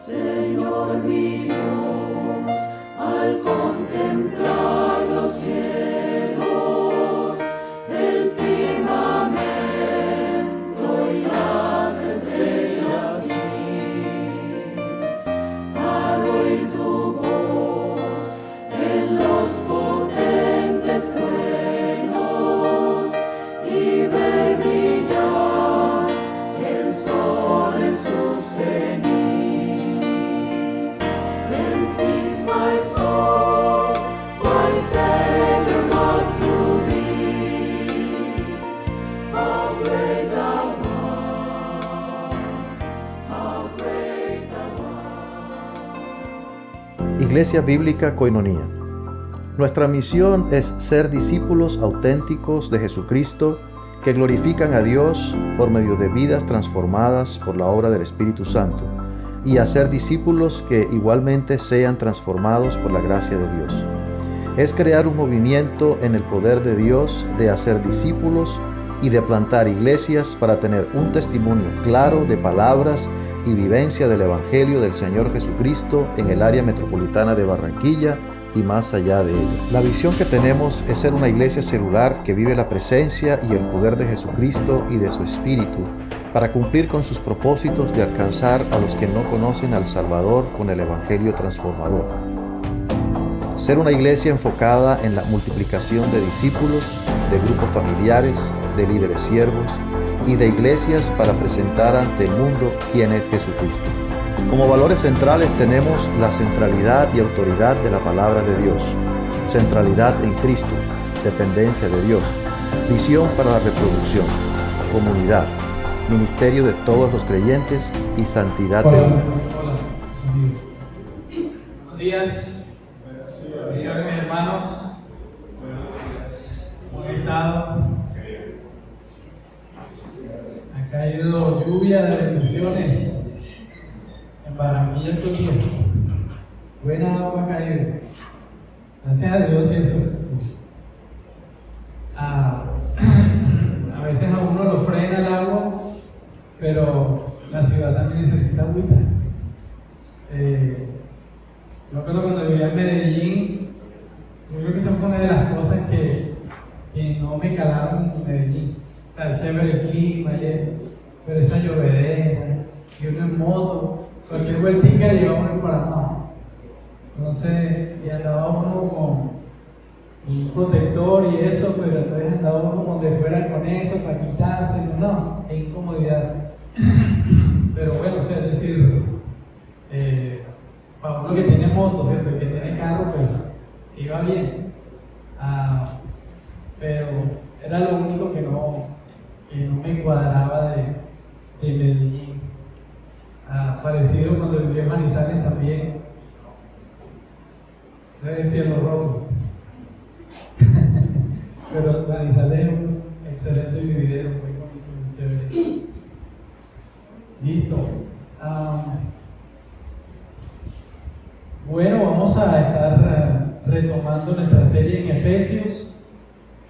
Señor mi Dios, al contemplar los cielos, el firmamento y las estrellas, al oír tu voz en los potentes truenos y ver brillar el sol en su cenit. Then sings my soul, my Savior God, to thee. How great thou art, how great thou art. Iglesia Bíblica Koinonía. Nuestra misión es ser discípulos auténticos de Jesucristo que glorifican a Dios por medio de vidas transformadas por la obra del Espíritu Santo, y hacer discípulos que igualmente sean transformados por la gracia de Dios. Es crear un movimiento en el poder de Dios de hacer discípulos y de plantar iglesias para tener un testimonio claro de palabras y vivencia del Evangelio del Señor Jesucristo en el área metropolitana de Barranquilla y más allá de ella. La visión que tenemos es ser una iglesia celular que vive la presencia y el poder de Jesucristo y de su Espíritu para cumplir con sus propósitos de alcanzar a los que no conocen al Salvador con el Evangelio transformador. Ser una iglesia enfocada en la multiplicación de discípulos, de grupos familiares, de líderes siervos y de iglesias para presentar ante el mundo quién es Jesucristo. Como valores centrales tenemos la centralidad y autoridad de la palabra de Dios, centralidad en Cristo, dependencia de Dios, visión para la reproducción, comunidad, ministerio de todos los creyentes y santidad de vida. Hola. Buenos días, bendiciones mis hermanos. ¿Cómo han estado? Ha caído lluvia de bendiciones en Barranquilla estos días. Buena agua ha caído. Gracias a Dios, ¿cierto? A veces a uno lo frena el agua, pero la ciudad también necesita agüita. Yo recuerdo cuando vivía en Medellín, yo creo que esa fue una de las cosas que no me calaron en Medellín. O sea, chévere el clima y esto, pero esa llovedera, y uno en moto, cualquier vueltica llevaba uno para abajo. Entonces, y andaba uno con un protector y eso, pero entonces andaba uno como de fuera con eso para quitarse, no, es incomodidad. Pero bueno, o sea, es decir, para uno que tiene moto, ¿cierto? El que tiene carro, pues iba bien. Pero era lo único que no me cuadraba de Medellín. Parecido cuando viví en Manizales también. Se ve el cielo roto. Pero Manizales es un excelente vividero, muy bonito, muy chévere. Listo. Bueno, vamos a estar retomando nuestra serie en Efesios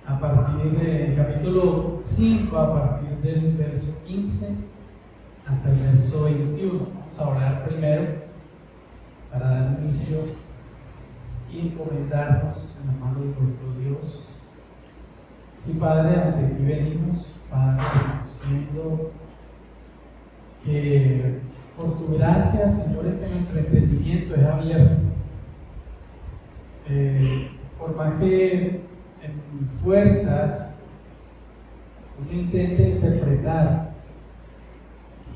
a partir del capítulo 5, a partir del verso 15 hasta el verso 21. Vamos a orar primero para dar inicio y encomendarnos en la mano de nuestro Dios. Sí, Padre, ante ti venimos, Padre, reconociendo que por tu gracia, Señor, nuestro entendimiento es abierto. Por más que en mis fuerzas uno intente interpretar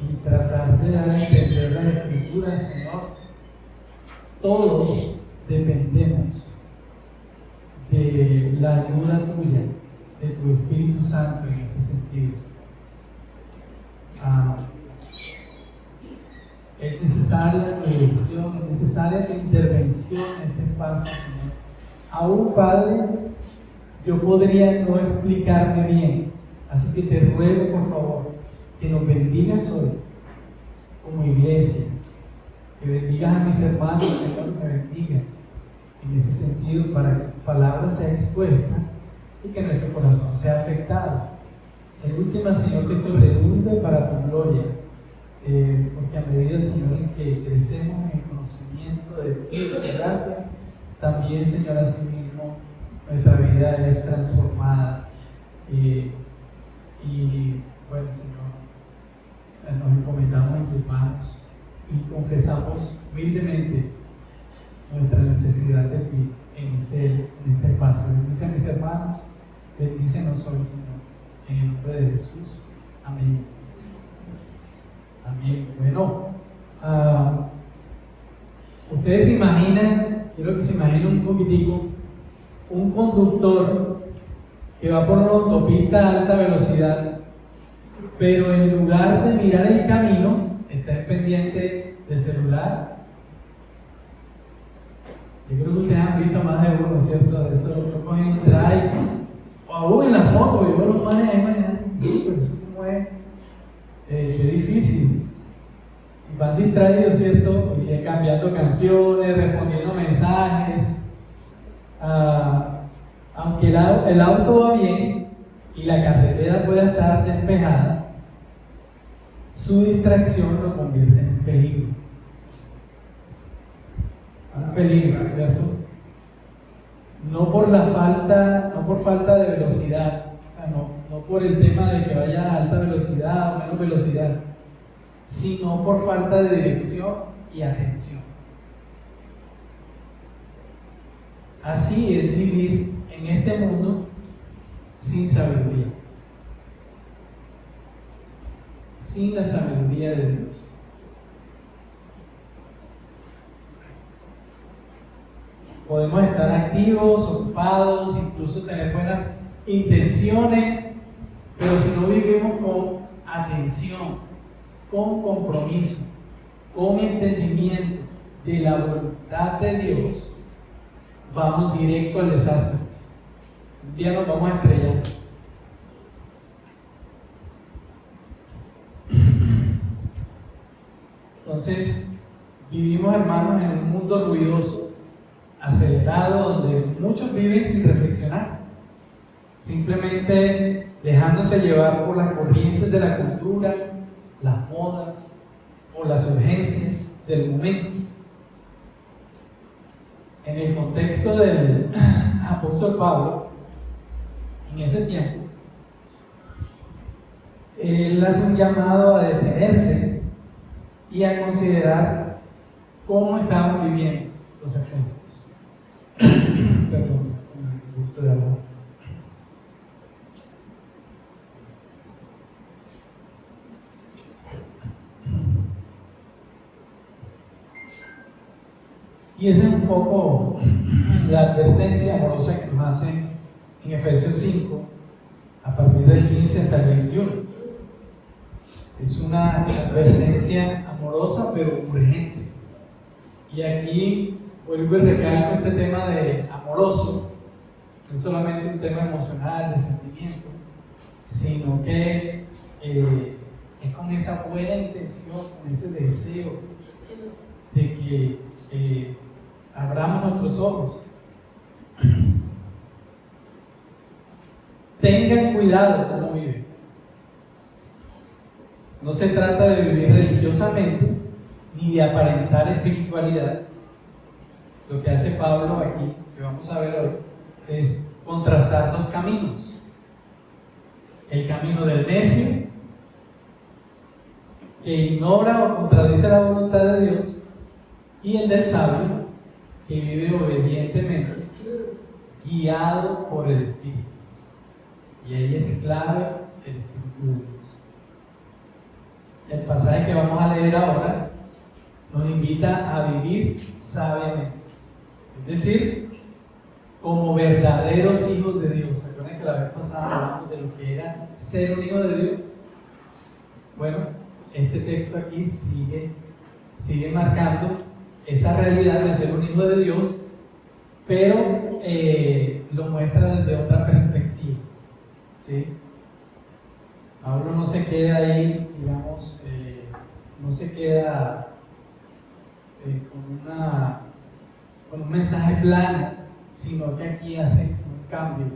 y tratar de dar a entender las Escrituras, Señor, todos dependemos de la ayuda tuya, de tu Espíritu Santo en este sentido. Es necesaria tu dirección, es necesaria tu intervención en este espacio, Señor. Aún, Padre, yo podría no explicarme bien, así que te ruego, por favor, que nos bendigas hoy como iglesia, que bendigas a mis hermanos, Señor, que me bendigas en ese sentido para que tu palabra sea expuesta y que nuestro corazón sea afectado. En última, Señor, que esto redunde para tu gloria, porque a medida, medida, Señor, en que crecemos en el conocimiento de ti, de tu gracia, también, Señor, asimismo, nuestra vida es transformada. Y bueno, Señor, nos encomendamos en tus manos y confesamos humildemente nuestra necesidad de ti en este espacio. Bendice a mis hermanos, bendícenos hoy, Señor, en el nombre de Jesús. Amén. Amén. Bueno, ustedes se imaginan, quiero que se imaginen un poquitico, un conductor que va por una autopista a alta velocidad, pero en lugar de mirar el camino, está pendiente del celular. Yo creo que ustedes han visto más de uno, ¿cierto? De eso lo cogen en drive, o aún en las motos, yo los manes ahí manejando, pero eso como es difícil. Y van distraídos, ¿cierto? Y cambiando canciones, respondiendo mensajes. Aunque el auto va bien y la carretera pueda estar despejada, su distracción lo convierte en un peligro. Un peligro, ¿cierto? No por falta de velocidad, o sea, no por el tema de que vaya a alta velocidad o menos velocidad, sino por falta de dirección y atención. Así es vivir en este mundo sin sabiduría, sin la sabiduría de Dios. Podemos estar activos, ocupados, incluso tener buenas intenciones, pero si no vivimos con atención, con compromiso, con entendimiento de la voluntad de Dios, vamos directo al desastre. Un día nos vamos a estrellar. Entonces, vivimos, hermanos, en un mundo ruidoso, acelerado, donde muchos viven sin reflexionar, simplemente dejándose llevar por las corrientes de la cultura, las modas o las urgencias del momento. En el contexto del apóstol Pablo, en ese tiempo, él hace un llamado a detenerse y a considerar cómo estaban viviendo los efesios. Perdón, un gusto de agua. Y esa es un poco la advertencia amorosa que nos hacen en Efesios 5, a partir del 15 hasta el 21. Es una advertencia amorosa pero urgente. Y aquí vuelvo y recalco este tema de amoroso, no es solamente un tema emocional, de sentimiento, sino que es con esa buena intención, con ese deseo de que abramos nuestros ojos. Tengan cuidado cómo viven. No se trata de vivir religiosamente ni de aparentar espiritualidad. Lo que hace Pablo aquí, que vamos a ver hoy, es contrastar dos caminos: el camino del necio, que ignora o contradice la voluntad de Dios, y el del sabio, que vive obedientemente, guiado por el Espíritu. Y ahí es clave el Espíritu de Dios. El pasaje que vamos a leer ahora nos invita a vivir sabiamente, es decir, como verdaderos hijos de Dios. ¿Se acuerdan que la vez pasada hablamos de lo que era ser un hijo de Dios? Bueno, este texto aquí sigue marcando esa realidad de ser un hijo de Dios, pero lo muestra desde otra perspectiva, ¿sí? Pablo no se queda ahí, digamos, no se queda con un mensaje plano, sino que aquí hace un cambio,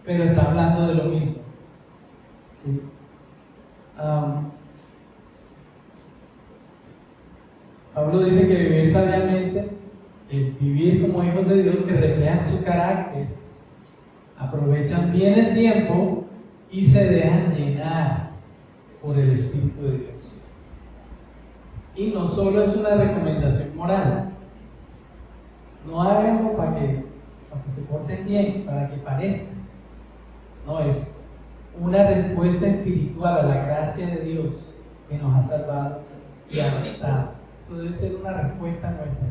pero está hablando de lo mismo, ¿sí? Pablo dice que vivir sabiamente es vivir como hijos de Dios que reflejan su carácter, aprovechan bien el tiempo y se dejan llenar por el Espíritu de Dios. Y no solo es una recomendación moral, no háganlo para que se porten bien, para que parezcan. No, es una respuesta espiritual a la gracia de Dios que nos ha salvado y adoptado. Eso debe ser una respuesta nuestra.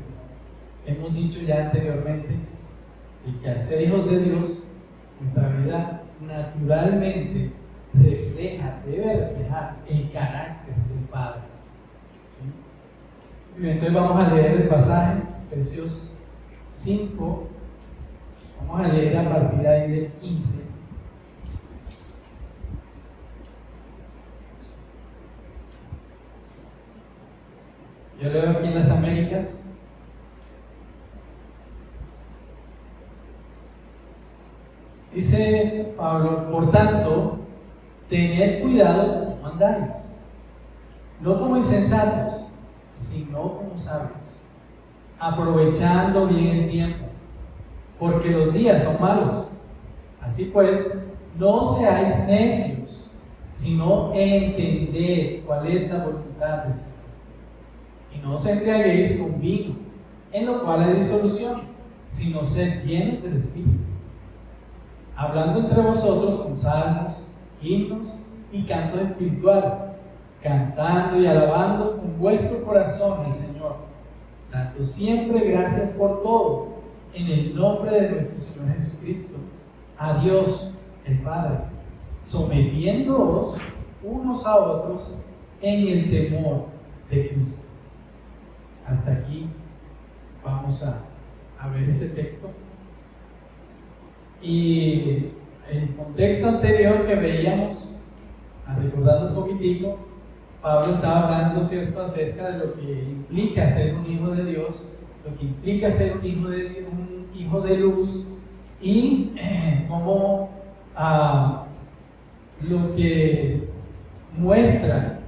Hemos dicho ya anteriormente que al ser hijos de Dios, nuestra vida naturalmente debe reflejar el carácter del Padre. ¿Sí? Y entonces vamos a leer el pasaje, Efesios 5, vamos a leer a partir ahí del 15. Yo leo aquí en las Américas. Dice Pablo, por tanto, tened cuidado como andáis, no como insensatos, sino como sabios, aprovechando bien el tiempo, porque los días son malos. Así pues, no seáis necios, sino entended cuál es la voluntad del Señor. Y no os embriaguéis con vino, en lo cual hay disolución, sino sed llenos del Espíritu, hablando entre vosotros con salmos, himnos y cantos espirituales, cantando y alabando con vuestro corazón al Señor, dando siempre gracias por todo, en el nombre de nuestro Señor Jesucristo, a Dios el Padre, sometiéndoos unos a otros en el temor de Cristo. Hasta aquí vamos a ver ese texto. Y el contexto anterior que veíamos, recordando un poquitico, Pablo estaba hablando, ¿cierto?, acerca de lo que implica ser un hijo de Dios, lo que implica ser un hijo de luz, y cómo lo que muestra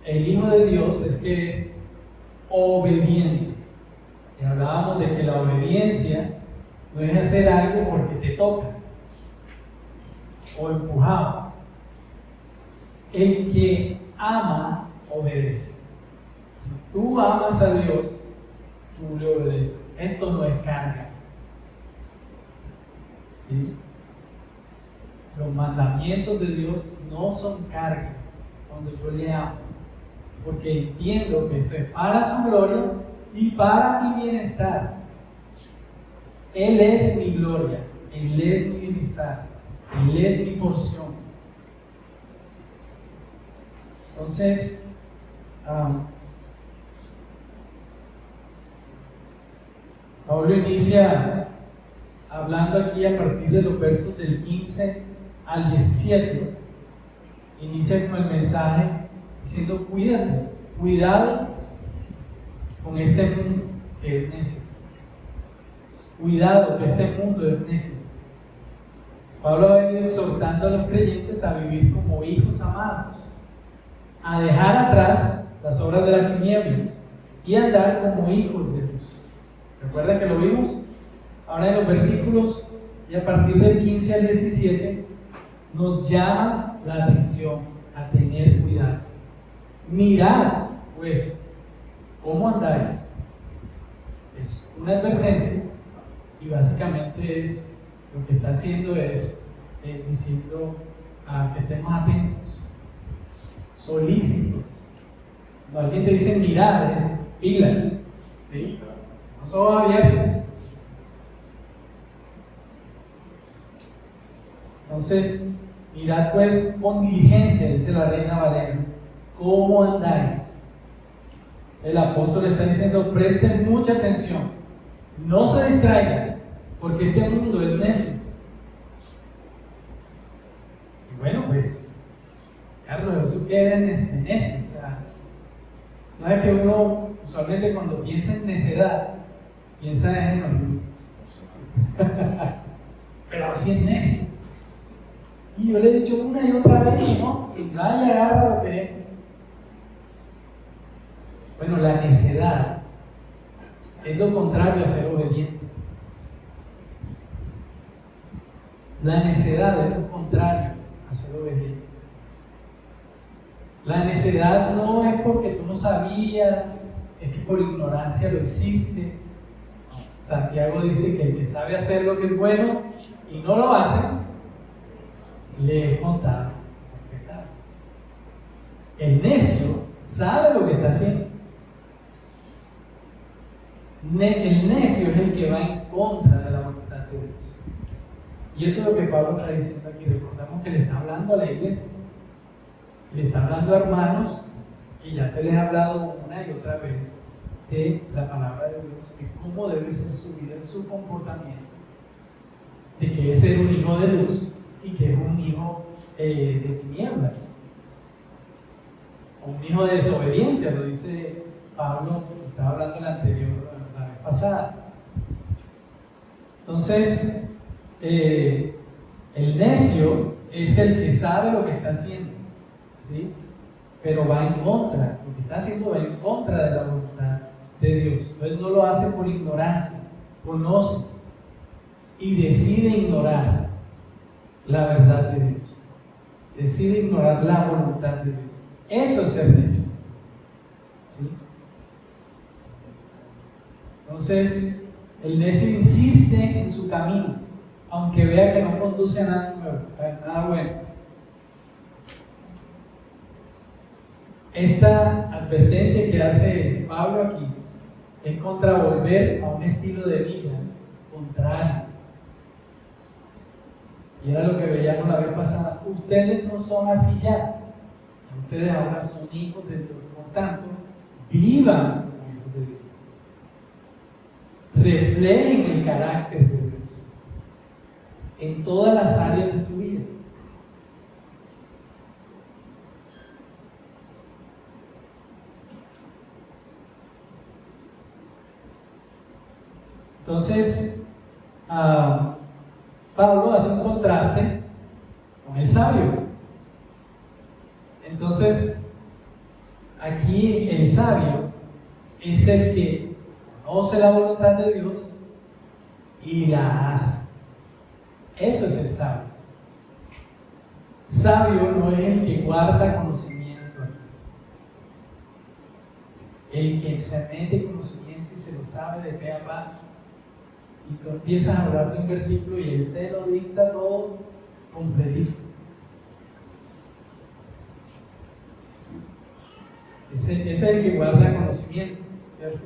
el hijo de Dios es que es obediente. Y hablábamos de que la obediencia no es hacer algo porque te toca o empujado. El que ama, obedece. Si tú amas a Dios, tú le obedeces. Esto no es carga. ¿Sí? Los mandamientos de Dios no son carga cuando yo le amo, porque entiendo que esto es para su gloria y para mi bienestar. Él es mi gloria, Él es mi bienestar, Él es mi porción. Entonces, Pablo inicia hablando aquí a partir de los versos del 15 al 17. Inicia con el mensaje diciendo: cuidado con este mundo que es necio. Cuidado, que este mundo es necio. Pablo ha venido exhortando a los creyentes a vivir como hijos amados, a dejar atrás las obras de las tinieblas y andar como hijos de luz. ¿Recuerdan que lo vimos? Ahora en los versículos y a partir del 15 al 17 nos llama la atención a tener cuidado. Mirad, pues, cómo andáis. Es una advertencia y básicamente es lo que está haciendo es diciendo que estemos atentos, solícitos. Cuando alguien te dice mirad, es pilas, ¿sí? No son abiertos. Entonces, mirad pues con diligencia, dice la Reina Valera, cómo andáis. El apóstol está diciendo: presten mucha atención, no se distraigan, porque este mundo es necio. Y bueno, pues, Carlos, eso queda en necio. O sea, ¿sabes que uno usualmente cuando piensa en necedad, piensa en los minutos? Pero así es necio. Y yo le he dicho una y otra vez, ¿no? Y vaya, agarra lo que es. Bueno, la necedad es lo contrario a ser obediente. La necedad es lo contrario a ser obediente. La necedad no es porque tú no sabías, es que por ignorancia lo hiciste. Santiago dice que el que sabe hacer lo que es bueno y no lo hace, le es contado por pecado. El necio sabe lo que está haciendo. El necio es el que va en contra de la voluntad de Dios. Y eso es lo que Pablo está diciendo aquí. Recordamos que le está hablando a la iglesia. Le está hablando a hermanos que ya se les ha hablado una y otra vez de la palabra de Dios, de cómo debe ser su vida, su comportamiento, de que es ser un hijo de luz y que es un hijo de tinieblas, o un hijo de desobediencia, lo dice Pablo, estaba hablando en la anterior, la vez pasada. Entonces, el necio es el que sabe lo que está haciendo, ¿sí? Pero va en contra, lo que está haciendo va en contra de la voluntad de Dios. Entonces no lo hace por ignorancia, conoce y decide ignorar la verdad de Dios, decide ignorar la voluntad de Dios. Eso es ser necio, ¿sí? Entonces el necio insiste en su camino, aunque vea que no conduce a nada nuevo, a nada bueno. Esta advertencia que hace Pablo aquí es contra volver a un estilo de vida contrario. Y era lo que veíamos la vez pasada. Ustedes no son así ya. Ustedes ahora son hijos de Dios. Por tanto, vivan como hijos de Dios. Reflejen el carácter de Dios en todas las áreas de su vida. Entonces, Pablo hace un contraste con el sabio. Entonces, aquí el sabio es el que conoce la voluntad de Dios y la hace. Eso es el sabio. Sabio no es el que guarda conocimiento aquí. El que se mete conocimiento y se lo sabe de pe a pa. Y tú empiezas a hablar de un versículo y él te lo dicta todo completito. Ese es el que guarda conocimiento, ¿cierto?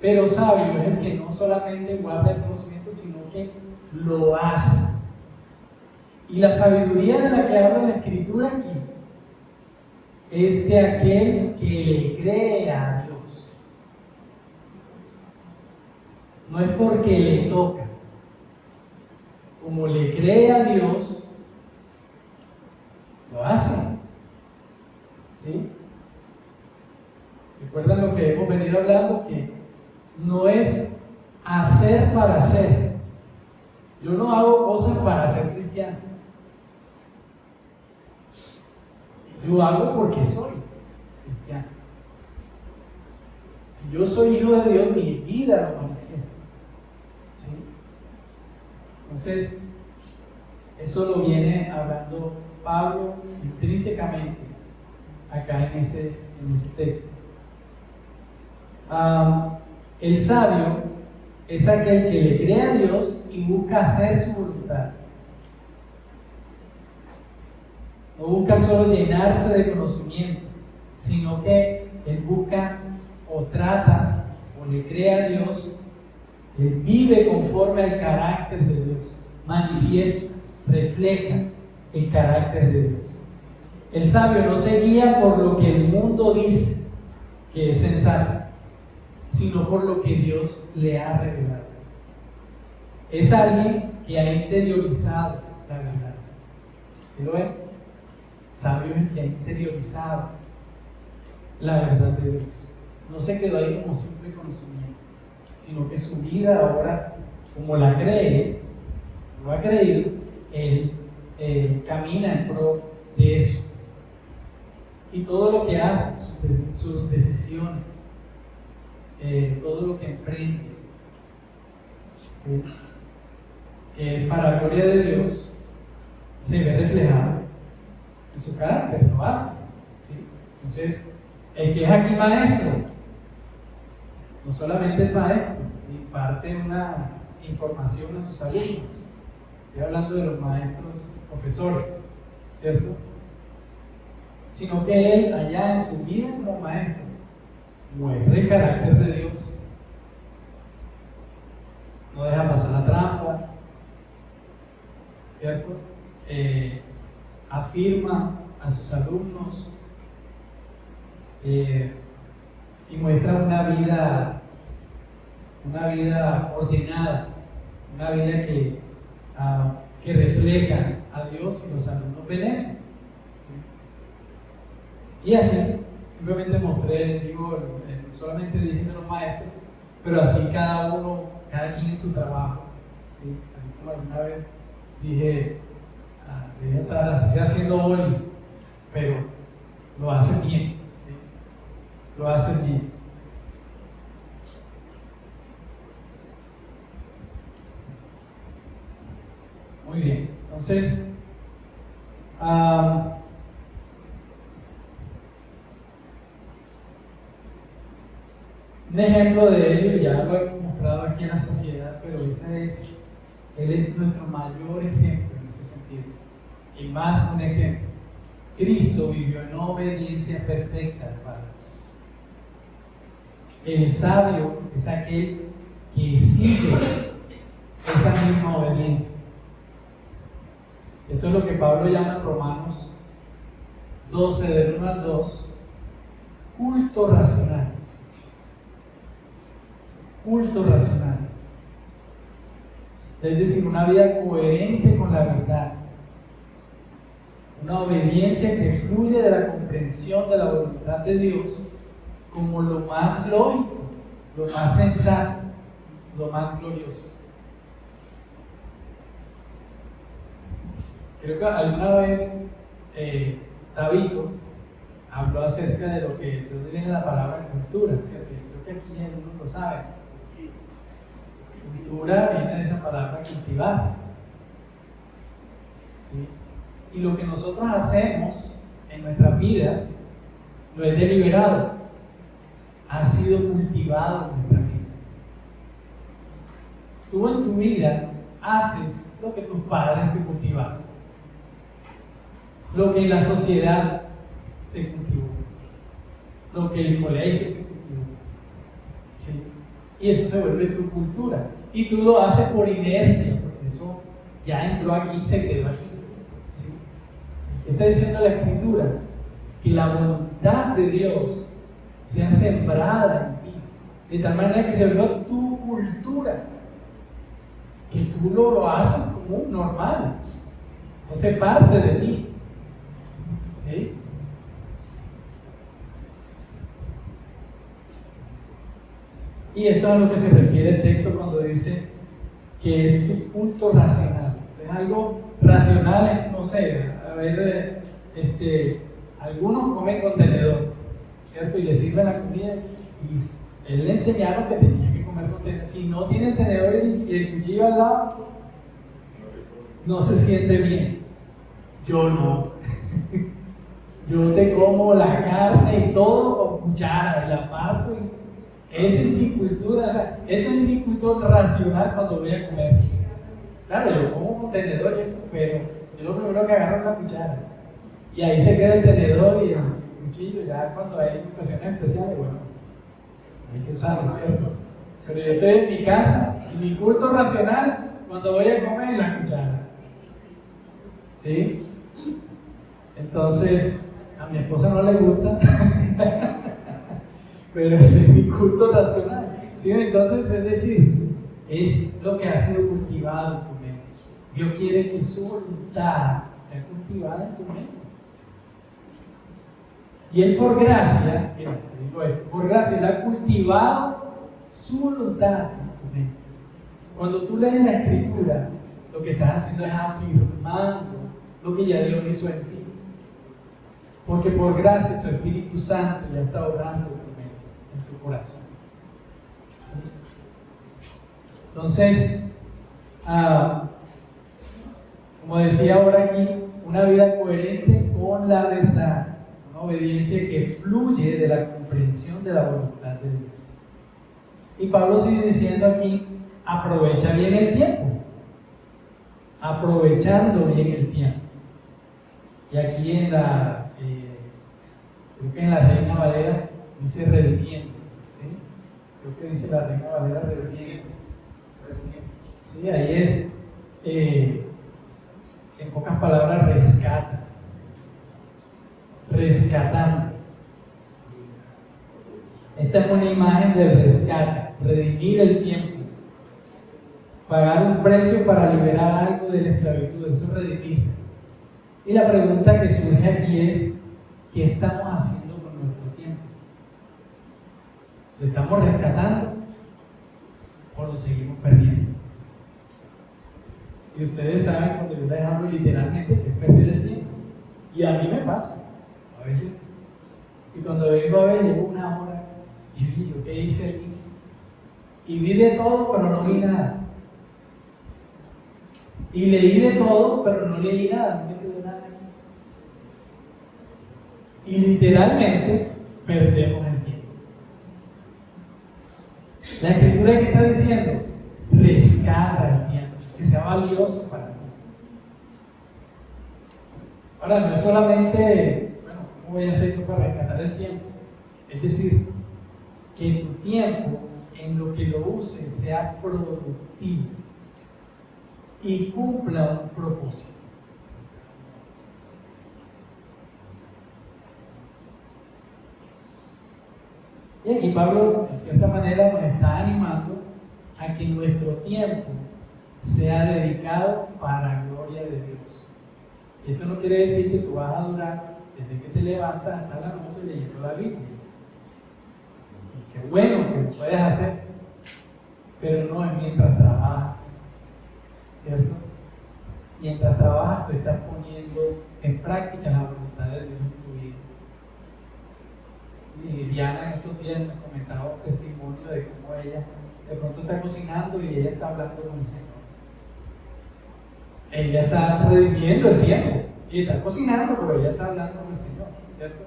Pero sabio es el que no solamente guarda el conocimiento, sino que lo hace. Y la sabiduría de la que habla la Escritura aquí es de aquel que le cree a Dios. No es porque le toca. Como le cree a Dios, lo hace. ¿Sí? ¿Recuerdan lo que hemos venido hablando? Que no es hacer para hacer. Yo no hago cosas para ser cristiano. Yo hago porque soy cristiano. Si yo soy hijo de Dios, mi vida lo manifiesta. ¿Sí? Entonces, eso lo viene hablando Pablo intrínsecamente acá en ese texto. El sabio es aquel que le cree a Dios y busca hacer su voluntad. No busca solo llenarse de conocimiento, sino que él busca o trata o le cree a Dios. Él vive conforme al carácter de Dios, manifiesta, refleja el carácter de Dios. El sabio no se guía por lo que el mundo dice que es sensato, sino por lo que Dios le ha revelado. Es alguien que ha interiorizado la verdad. ¿Sí lo ven? Sabio es el que ha interiorizado la verdad de Dios. No se quedó ahí como simple conocimiento, sino que su vida ahora, como la cree, lo ha creído, él camina en pro de eso. Y todo lo que hace, sus decisiones, todo lo que emprende, ¿sí? Que para la gloria de Dios se ve reflejado en su carácter, lo hace, ¿sí? Entonces, el que es aquí maestro, no solamente es maestro, imparte una información a sus alumnos. Estoy hablando de los maestros profesores, ¿cierto? Sino que él, allá en su vida como maestro, muestra el carácter de Dios. No deja pasar la trampa, ¿cierto? Afirma a sus alumnos y muestra una vida ordenada, una vida que refleja a Dios, y los alumnos ven eso, ¿sí? Y así, simplemente mostré, solamente dije de los maestros, pero así cada quien en su trabajo, ¿sí? Así como alguna vez dije a Sara, se sigue haciendo bolis, pero lo hacen bien, ¿sí? Lo hacen bien. Muy bien, entonces, un ejemplo de ello, ya lo he mostrado aquí en la sociedad, pero él es nuestro mayor ejemplo en ese sentido. Y más un ejemplo. Cristo vivió en obediencia perfecta al Padre. El sabio es aquel que sigue esa misma obediencia. Esto es lo que Pablo llama en Romanos 12, del 1 al 2, culto racional. Culto racional. Es decir, una vida coherente con la verdad. Una obediencia que fluye de la comprensión de la voluntad de Dios como lo más lógico, lo más sensato, lo más glorioso. Creo que alguna vez Tabito habló acerca de de dónde viene la palabra cultura, ¿cierto? Creo que aquí algunos lo saben. Cultura viene de esa palabra cultivar, ¿sí? Y lo que nosotros hacemos en nuestras vidas no es deliberado, ha sido cultivado en nuestra vida. Tú en tu vida haces lo que tus padres te cultivaron, lo que la sociedad te cultivó, lo que el colegio te cultivó, ¿sí? Y eso se vuelve tu cultura. Y tú lo haces por inercia, porque eso ya entró aquí y se quedó aquí, ¿sí? Está diciendo la Escritura que la voluntad de Dios sea sembrada en ti, de tal manera que se vuelva tu cultura, que tú lo haces como normal, eso hace parte de ti, ¿sí? Y esto es a lo que se refiere el texto cuando dice que es tu culto racional. Es algo racional, no sé, a ver, algunos comen con tenedor, ¿cierto? Y le sirven la comida y él le enseñaron que tenía que comer con tenedor. Si no tiene el tenedor y el cuchillo al lado, no se siente bien. Yo no. Yo te como la carne y todo con cuchara y la parto. Esa es mi cultura, o sea, eso es mi cultura racional cuando voy a comer. Claro, yo como con tenedor y esto, pero yo lo primero que agarro es la cuchara. Y ahí se queda el tenedor y el cuchillo, ya cuando hay ocasiones especiales, bueno, hay que usarlo, ¿cierto? Pero yo estoy en mi casa y mi culto racional cuando voy a comer es la cuchara. ¿Sí? Entonces, a mi esposa no le gusta. Pero ese es mi culto racional, ¿sí? Entonces, es decir, es lo que ha sido cultivado en tu mente. Dios quiere que su voluntad sea cultivada en tu mente. Y Él por gracia, mira, te digo esto, por gracia Él ha cultivado su voluntad en tu mente. Cuando tú lees la Escritura, lo que estás haciendo es afirmando lo que ya Dios hizo en ti. Porque por gracia su Espíritu Santo ya está obrando en tu mente, en tu corazón. ¿sí? Entonces, como decía ahora aquí, una vida coherente con la verdad, una obediencia que fluye de la comprensión de la voluntad de Dios. Y Pablo sigue diciendo aquí, aprovecha bien el tiempo, aprovechando bien el tiempo. Y aquí en creo que en la Reina Valera dice redimiendo, ¿sí? Creo que dice la Reina Valera redimiendo. Sí, ahí es, en pocas palabras, rescatando. Esta es una imagen del rescate, redimir el tiempo, pagar un precio para liberar algo de la esclavitud, eso es redimir. Y la pregunta que surge aquí es, ¿qué estamos haciendo con nuestro tiempo? ¿Lo estamos rescatando o lo seguimos perdiendo? Y ustedes saben, cuando yo les hablo literalmente, que es perder el tiempo. Y a mí me pasa, a veces. Y cuando vengo a ver, llevo una hora, y yo, ¿qué hice aquí? Y vi de todo, pero no vi nada. Y leí de todo, pero no leí nada, no me quedó nada aquí. Y literalmente, perdemos el tiempo. La Escritura que está diciendo, rescata el tiempo, que sea valioso para ti. Ahora, no es solamente, bueno, ¿cómo voy a hacer yo para rescatar el tiempo? Es decir, que tu tiempo, en lo que lo uses, sea productivo y cumpla un propósito. Y aquí Pablo, en cierta manera, nos está animando a que nuestro tiempo sea dedicado para gloria de Dios. Y esto no quiere decir que tú vas a durar desde que te levantas hasta la noche leyendo la Biblia. Y qué bueno que lo puedes hacer, pero no es mientras trabajas, ¿cierto? Mientras trabajas, tú estás poniendo en práctica la voluntad de Dios en tu vida. Y Diana en estos días me comentaba un testimonio de cómo ella de pronto está cocinando y ella está hablando con el Señor. Ella está redimiendo el tiempo y está cocinando, pero ella está hablando con el Señor, ¿cierto?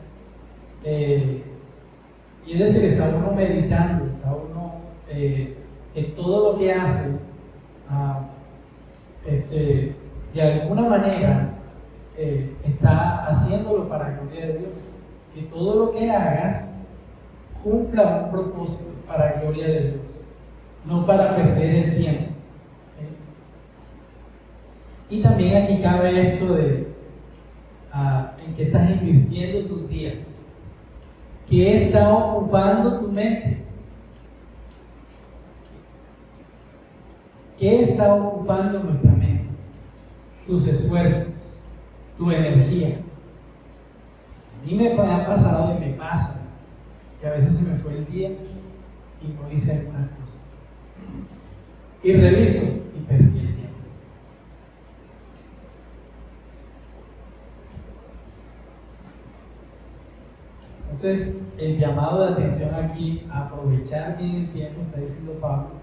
Y es decir, está uno meditando, está uno en todo lo que hace, de alguna manera está haciéndolo para la gloria de Dios. Que todo lo que hagas cumpla un propósito para la gloria de Dios, no para perder el tiempo, ¿sí? Y también aquí cabe esto de en qué estás invirtiendo tus días, qué está ocupando tu mente, qué está ocupando nuestra mente, tus esfuerzos, tu energía. A mí me ha pasado y me pasa que a veces se me fue el día y no hice algunas cosas. Y reviso y perdí el tiempo. Entonces, el llamado de atención aquí, a aprovechar bien el tiempo, está diciendo Pablo,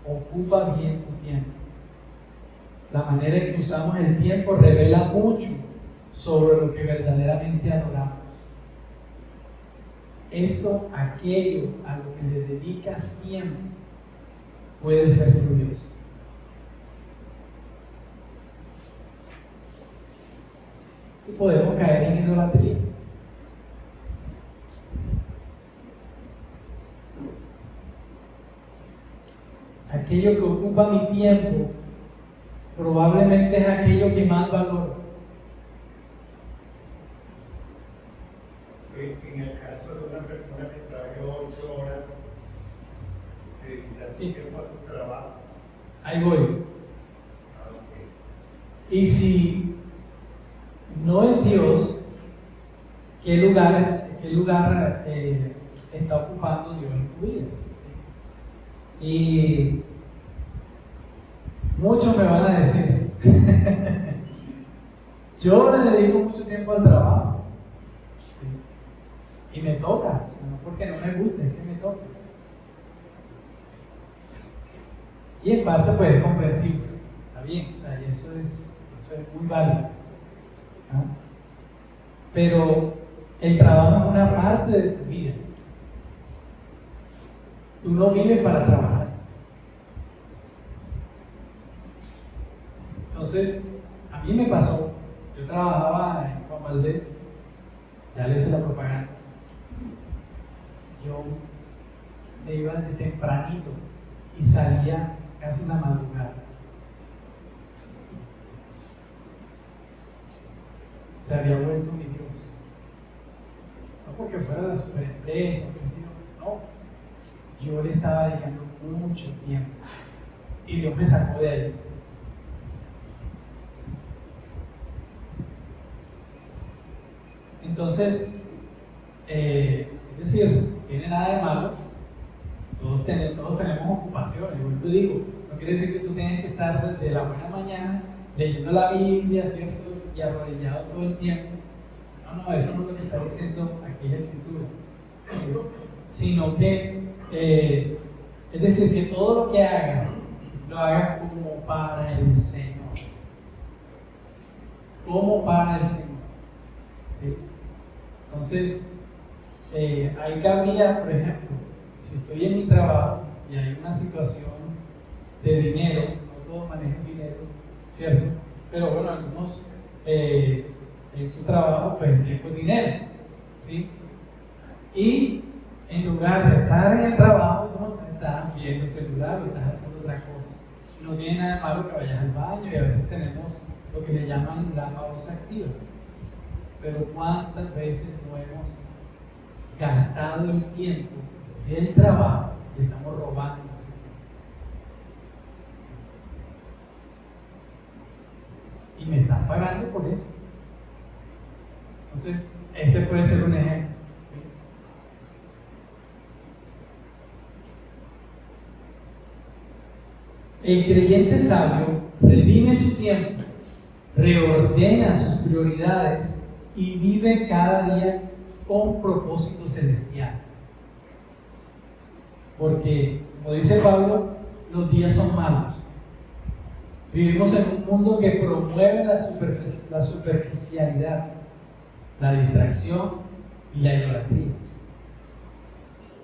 ocupa bien tu tiempo. La manera en que usamos el tiempo revela mucho sobre lo que verdaderamente adoramos. Eso, aquello a lo que le dedicas tiempo, puede ser tu Dios. Y podemos caer en idolatría. Aquello que ocupa mi tiempo probablemente es aquello que más valoro. En el caso de una persona que trabaja 8 horas, dedicar su tiempo a su trabajo. Ahí voy. Okay. Y si no es Dios, ¿qué lugar está ocupando Dios en tu vida? ¿Sí? Y muchos me van a decir, yo le dedico mucho tiempo al trabajo. Y me toca, no porque no me guste, es que me toca. Y en parte pues es comprensible, está bien, o sea, y eso es muy válido. ¿No? Pero el trabajo es una parte de tu vida. Tú no vives para trabajar. Entonces, a mí me pasó, yo trabajaba en Juan Valdez, ya le hice la propaganda. Yo me iba desde tempranito y salía casi en la madrugada. Se había vuelto mi Dios. No porque fuera la superempresa, no. Yo le estaba dedicando mucho tiempo y Dios me sacó de ahí. Entonces, es decir, no tiene nada de malo, todos tenemos ocupaciones. Yo digo, no quiere decir que tú tienes que estar desde la buena mañana leyendo la Biblia, ¿cierto? Y arrodillado todo el tiempo. No, eso no es lo que está diciendo aquí la Escritura, ¿sí? Sino que, es decir, que todo lo que hagas, lo hagas como para el Señor. Como para el Señor, ¿sí? Entonces, ahí cabría, por ejemplo, si estoy en mi trabajo y hay una situación de dinero, no todos manejan dinero, ¿cierto? Pero bueno, algunos en su trabajo pues tienen dinero, ¿sí? Y en lugar de estar en el trabajo, ¿no? Estás viendo el celular o estás haciendo otra cosa. No tiene nada de malo que vayas al baño y a veces tenemos lo que le llaman la pausa activa. Pero ¿cuántas veces no hemos gastado el tiempo del trabajo y estamos robando ese tiempo? Y me están pagando por eso. Entonces, ese puede ser un ejemplo, ¿sí? El creyente sabio redime su tiempo, reordena sus prioridades y vive cada día con propósito celestial. Porque, como dice Pablo, los días son malos. Vivimos en un mundo que promueve la superficialidad, la distracción y la idolatría.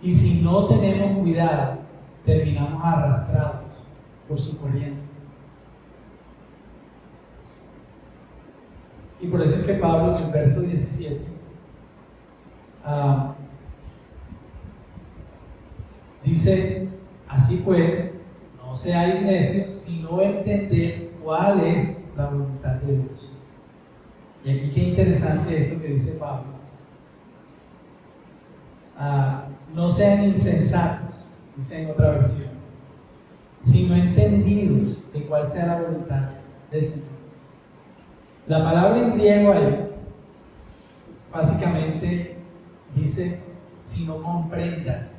Y si no tenemos cuidado, terminamos arrastrados por su corriente. Y por eso es que Pablo en el verso 17 dice: así pues, no seáis necios, sino entender cuál es la voluntad de Dios. Y aquí qué interesante esto que dice Pablo. No sean insensatos, dice en otra versión, sino entendidos de cuál sea la voluntad del Señor. La palabra en griego ahí básicamente dice: si no comprendan.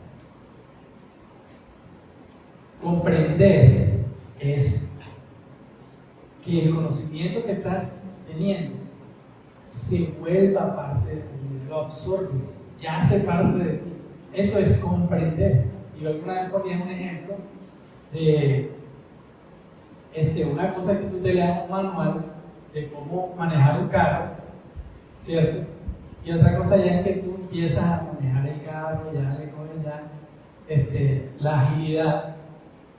Comprender es que el conocimiento que estás teniendo se vuelva parte de tu vida, lo absorbes, ya hace parte de ti. Eso es comprender. Y yo alguna vez ponía un ejemplo de una cosa es que tú te leas un manual de cómo manejar un carro, ¿cierto? Y otra cosa ya es que tú empiezas a manejar el carro, ya le coges ya la agilidad,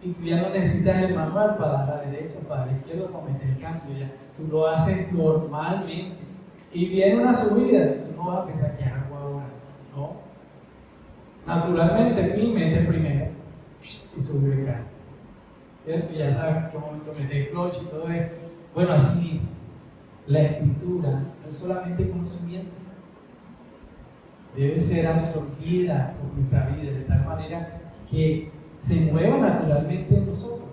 y tú ya no necesitas el manual para dar a la derecha, para la izquierda, para meter el cambio, ya tú lo haces normalmente. Y viene una subida, y tú no vas a pensar: ¿qué hago ahora? No. Naturalmente, tú metes primero y sube el carro, ¿cierto? Y ya sabes en qué momento meter el clutch y todo esto. Bueno, así mismo, la Escritura no es solamente conocimiento, debe ser absorbida por nuestra vida de tal manera que se mueva naturalmente en nosotros,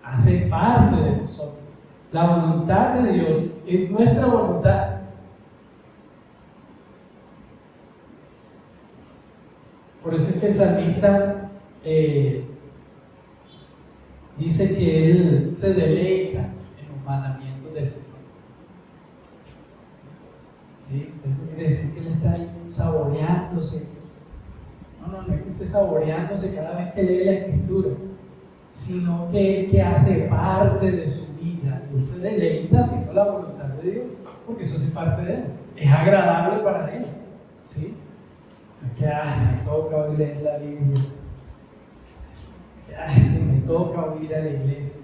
hace parte de nosotros. La voluntad de Dios es nuestra voluntad. Por eso es que el salmista dice que él se deleita en los mandamientos del Señor. ¿Sí? Entonces no quiere decir que él está ahí saboreándose. No es que esté saboreándose cada vez que lee la Escritura, sino que hace parte de su vida. Él se deleita haciendo la voluntad de Dios, porque eso hace parte de él. Es agradable para él, ¿sí? No es que me toca hoy leer la Biblia, que me toca ir a la iglesia.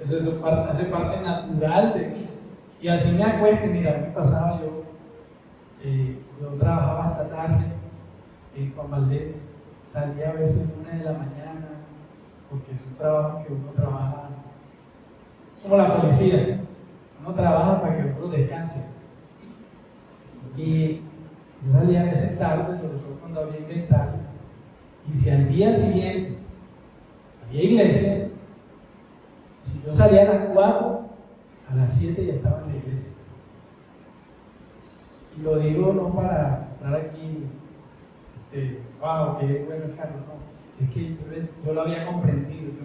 Eso hace parte natural de mí. Y así me acueste. Mira, me pasaba yo trabajaba hasta tarde en Juan Valdés, salía a veces 1 de la mañana, porque es un trabajo que uno trabaja como la policía, uno trabaja para que otro descanse. Y yo salía a veces tarde, sobre todo cuando había inventario, y si al día siguiente había iglesia, si yo salía a las 4, a las 7 ya estaba en la iglesia. Y lo digo no para entrar aquí, wow, qué bueno el carro, no. Es que yo lo había comprendido. Yo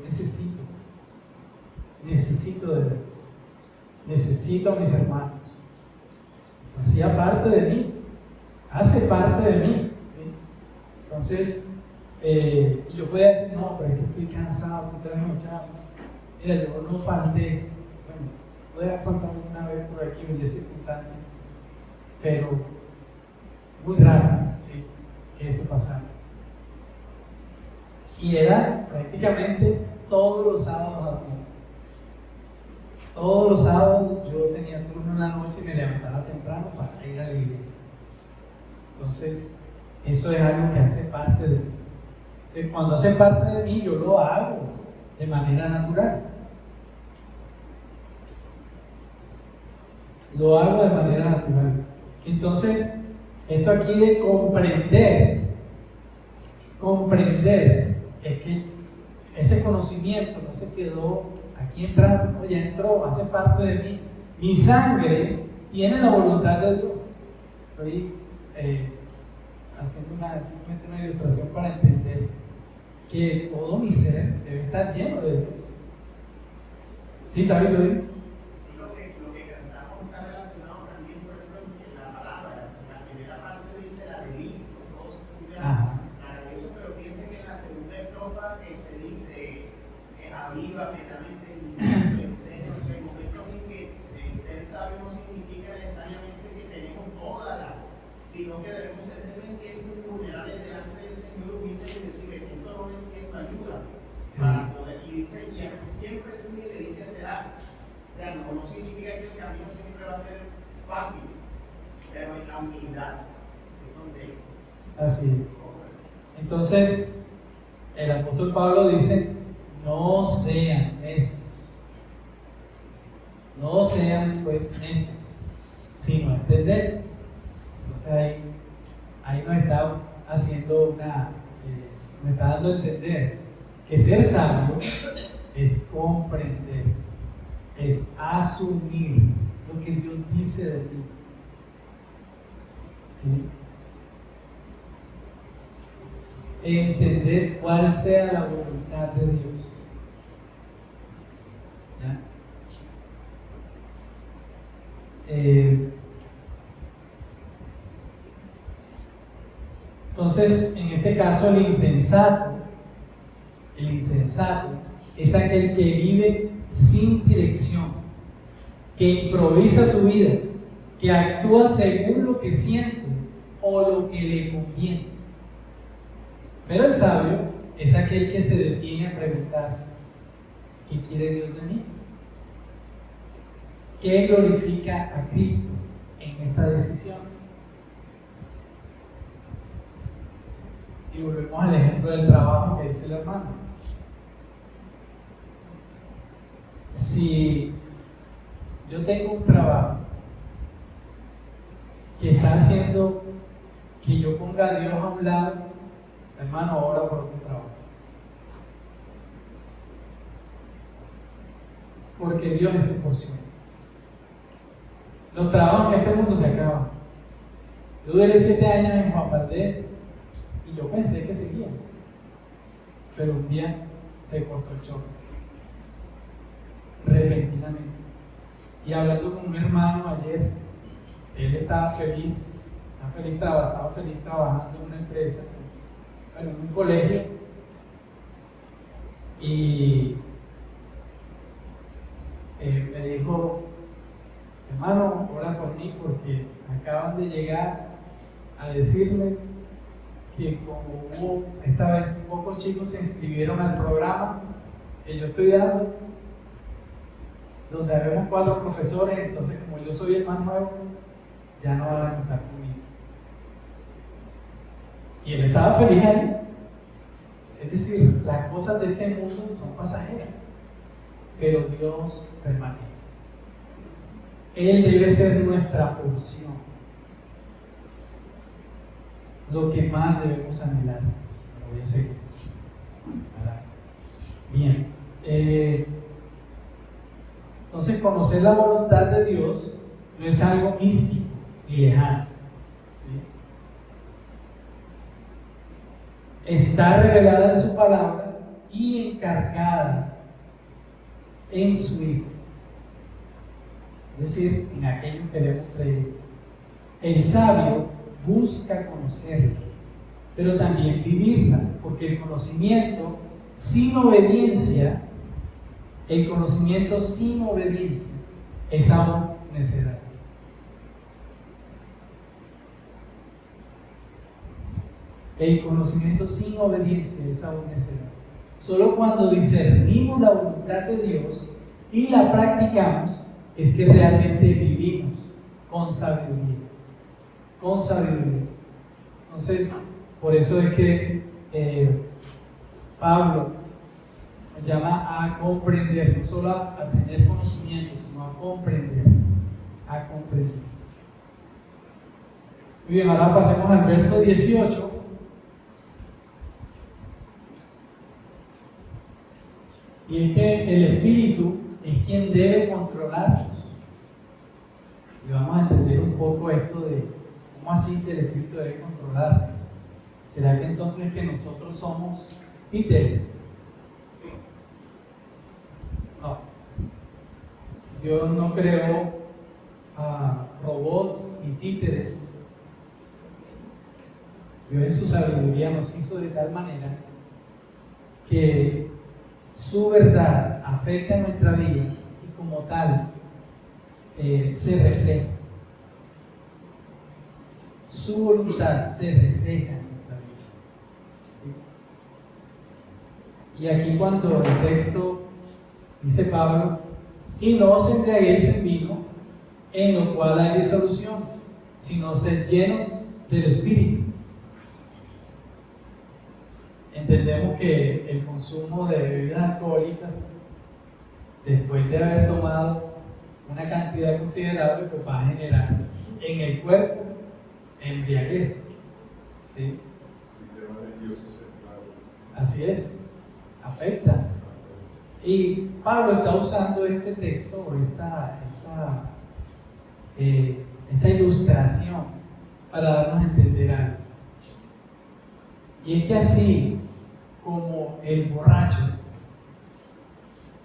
necesito de Dios, necesito a mis hermanos. Eso hacía parte de mí, hace parte de mí, ¿sí? Entonces, yo podía decir, no, pero es que estoy cansado, estoy trasnochado. Mira, yo no falté, bueno, puede haber faltado una vez por aquí en circunstancias, pero muy raro, ¿sí?, que eso pasara. Y era prácticamente todos los sábados a dormir. Todos los sábados yo tenía turno en la noche y me levantaba temprano para ir a la iglesia. Entonces, eso es algo que hace parte de mí. Cuando hace parte de mí, yo lo hago de manera natural. Lo hago de manera natural. Entonces, esto aquí de comprender, es que ese conocimiento no se quedó aquí entrando, ya entró, hace parte de mí. Mi sangre tiene la voluntad de Dios. Estoy haciendo simplemente una ilustración para entender que todo mi ser debe estar lleno de Dios. ¿Sí, David? Sí, lo que cantamos está relacionado también, por ejemplo, en la palabra. La primera parte dice la delicia, todos se escuchan maravilloso, pero fíjense que en la segunda estrofa dice avívame, dame entendimiento, enséñanos. Hay momentos en que ser sabio no significa necesariamente que tenemos toda la, sino que debemos ser dependientes y vulnerables delante del Señor, humildes y decirle que esto no entiendo, ayuda. Sí. Para poder, y dice, y así siempre tú mi delicia serás. O sea, no significa que el camino siempre va a ser fácil, pero en la humildad es donde. Así es. Entonces, el apóstol Pablo dice, no sean necios. No sean pues necios, sino entender. Entonces ahí nos está haciendo nos está dando a entender que ser sabio es comprender, es asumir lo que Dios dice de ti. ¿Sí? Entender cuál sea la voluntad de Dios. ¿Ya? Entonces, en este caso, el insensato es aquel que vive sin dirección, que improvisa su vida, que actúa según lo que siente o lo que le conviene. Pero el sabio es aquel que se detiene a preguntar, ¿qué quiere Dios de mí? ¿Qué glorifica a Cristo en esta decisión? Y volvemos al ejemplo del trabajo que dice el hermano. Si yo tengo un trabajo que está haciendo que yo ponga a Dios a un lado, hermano, ora por tu trabajo. Porque Dios es tu porción. Los trabajos en este mundo se acaban. Yo duré 7 años en Juan Valdés y yo pensé que seguía. Pero un día se cortó el choque. Repentinamente. Y hablando con un hermano ayer, él estaba feliz trabajando en una empresa, bueno, en un colegio y me dijo, hermano, ora por mí porque acaban de llegar a decirme que como hubo esta vez un poco chicos se inscribieron al programa que yo estoy dando, donde habemos 4 profesores, entonces como yo soy el más nuevo, ya no van a contar conmigo. Y él estaba feliz ahí. Es decir, las cosas de este mundo son pasajeras, pero Dios permanece. Él debe ser nuestra porción, lo que más debemos anhelar. Lo voy a seguir. Bien. Entonces, conocer la voluntad de Dios no es algo místico ni lejano. ¿Sí? Está revelada en su palabra y encargada en su Hijo. Es decir, en aquello que le hemos creído. El sabio busca conocerla, pero también vivirla, porque el conocimiento sin obediencia es aún necedad. El conocimiento sin obediencia es aún necedad. Solo cuando discernimos la voluntad de Dios y la practicamos es que realmente vivimos con sabiduría. Con sabiduría. Entonces, por eso es que Pablo nos llama a comprender, no solo a tener conocimiento, sino a comprender. A comprender. Muy bien, ahora pasemos al verso 18. Y es que el Espíritu es quien debe controlarnos. Y vamos a entender un poco esto de cómo así que el Espíritu debe controlarnos. ¿Será que entonces que nosotros somos títeres? No. Dios no creó robots ni títeres. Dios en su sabiduría nos hizo de tal manera que su verdad afecta nuestra vida y como tal se refleja. Su voluntad se refleja en nuestra vida. ¿Sí? Y aquí cuando el texto dice Pablo, y no os embriaguéis en vino, en lo cual hay disolución, sino sed llenos del Espíritu. Entendemos que el consumo de bebidas alcohólicas, después de haber tomado una cantidad considerable, pues va a generar en el cuerpo embriaguez. ¿Sí? Así es, afecta. Y Pablo está usando este texto o esta ilustración para darnos a entender algo. Y es que así como el borracho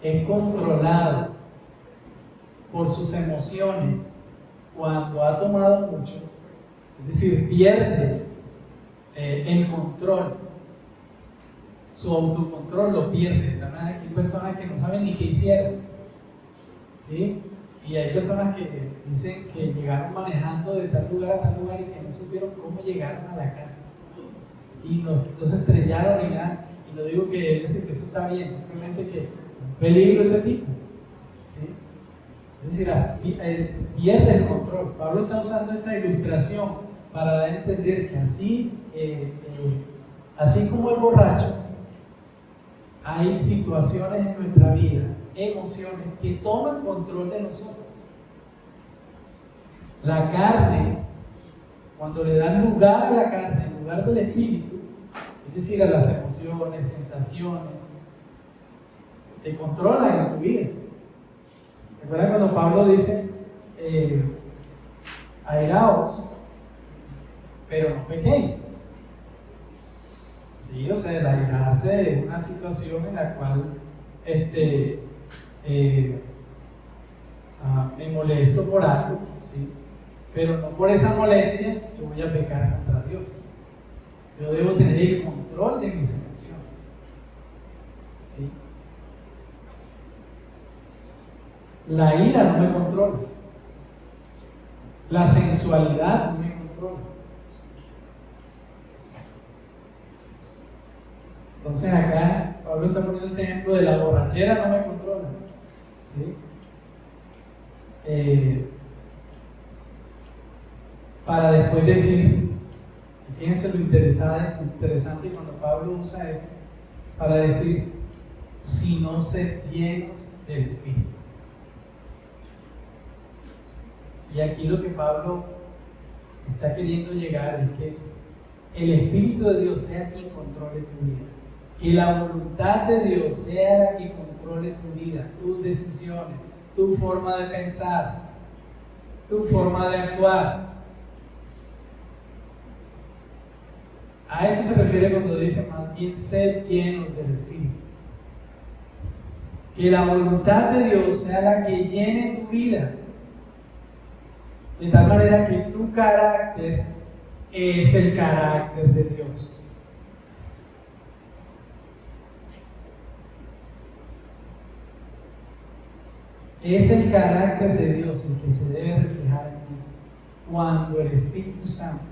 es controlado por sus emociones cuando ha tomado mucho, es decir, pierde el control, su autocontrol lo pierde. También hay personas que no saben ni qué hicieron, ¿sí? Y hay personas que dicen que llegaron manejando de tal lugar a tal lugar y que no supieron cómo llegaron a la casa y no se estrellaron ni nada. Y no digo que eso está bien, simplemente que un peligro ese tipo, ¿sí? Es decir, pierde el control. Pablo está usando esta ilustración para dar a entender que así como el borracho, hay situaciones en nuestra vida, emociones que toman control de nosotros. La carne, cuando le dan lugar a la carne en lugar del espíritu, es decir, a las emociones, sensaciones, te controlan en tu vida. ¿Recuerdan cuando Pablo dice, airaos, pero no pequéis? Sí, o sea, el airarse es una situación en la cual me molesto por algo, ¿sí? Pero no por esa molestia yo voy a pecar contra Dios. Yo debo tener el control de mis emociones. ¿Sí? La ira no me controla. La sensualidad no me controla. Entonces acá Pablo está poniendo este ejemplo de la borrachera no me controla. ¿Sí? Para después decir, fíjense lo interesante cuando Pablo usa esto, para decir, sino ser llenos del Espíritu. Y aquí lo que Pablo está queriendo llegar es que el Espíritu de Dios sea quien controle tu vida. Que la voluntad de Dios sea la que controle tu vida, tus decisiones, tu forma de pensar, tu forma de actuar. A eso se refiere cuando dice más bien sed llenos del Espíritu. Que la voluntad de Dios sea la que llene tu vida. De tal manera que tu carácter es el carácter de Dios. Es el carácter de Dios el que se debe reflejar en ti cuando el Espíritu Santo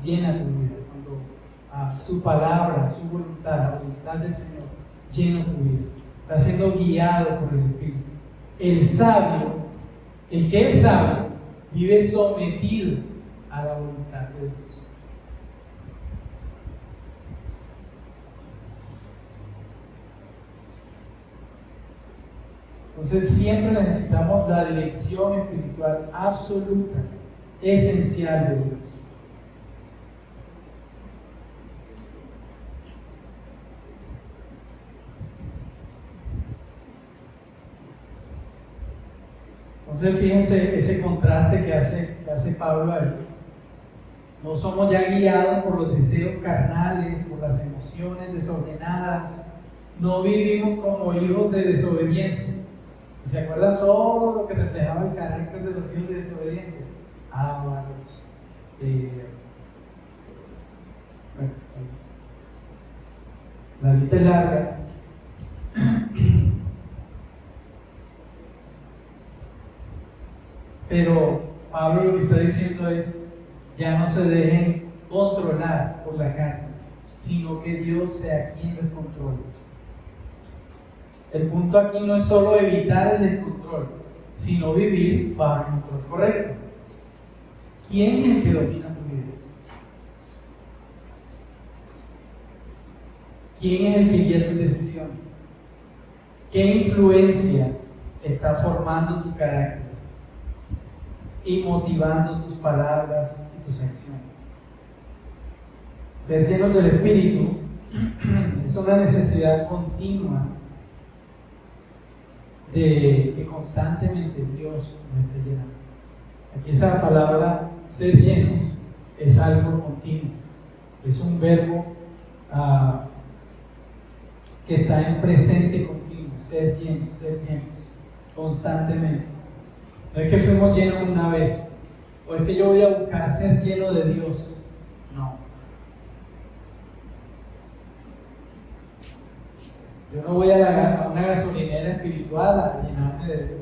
llena tu vida, cuando su palabra, su voluntad, la voluntad del Señor llena tu vida. Está siendo guiado por el Espíritu. El sabio, el que es sabio, vive sometido a la voluntad de Dios. Entonces siempre necesitamos la dirección espiritual absoluta, esencial de Dios. Entonces fíjense ese contraste que hace Pablo ahí. No somos ya guiados por los deseos carnales, por las emociones desordenadas. No vivimos como hijos de desobediencia. ¿Y se acuerdan todo lo que reflejaba el carácter de los hijos de desobediencia? Ávaros, la lista es larga. Pero Pablo lo que está diciendo es, ya no se dejen controlar por la carne, sino que Dios sea quien los controle. El punto aquí no es solo evitar el descontrol, sino vivir bajo el control correcto. ¿Quién es el que domina tu vida? ¿Quién es el que guía tus decisiones? ¿Qué influencia está formando tu carácter y motivando tus palabras y tus acciones? Ser llenos del Espíritu es una necesidad continua de que constantemente Dios nos esté llenando. Aquí esa palabra ser llenos es algo continuo, es un verbo que está en presente continuo, ser llenos, constantemente. No es que fuimos llenos una vez, o es que yo voy a buscar ser lleno de Dios. No. Yo no voy a una gasolinera espiritual a llenarme de Dios.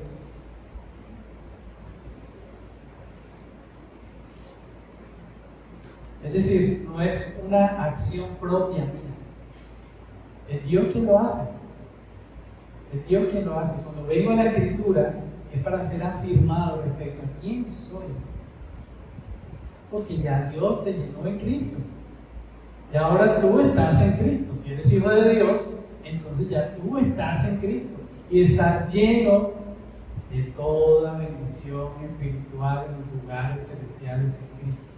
Es decir, no es una acción propia mía. Es Dios quien lo hace. Es Dios quien lo hace. Cuando vengo a la Escritura es para ser afirmado respecto a quién soy. Porque ya Dios te llenó en Cristo. Y ahora tú estás en Cristo. Si eres hijo de Dios, entonces ya tú estás en Cristo y estás lleno de toda bendición espiritual en los lugares celestiales en Cristo.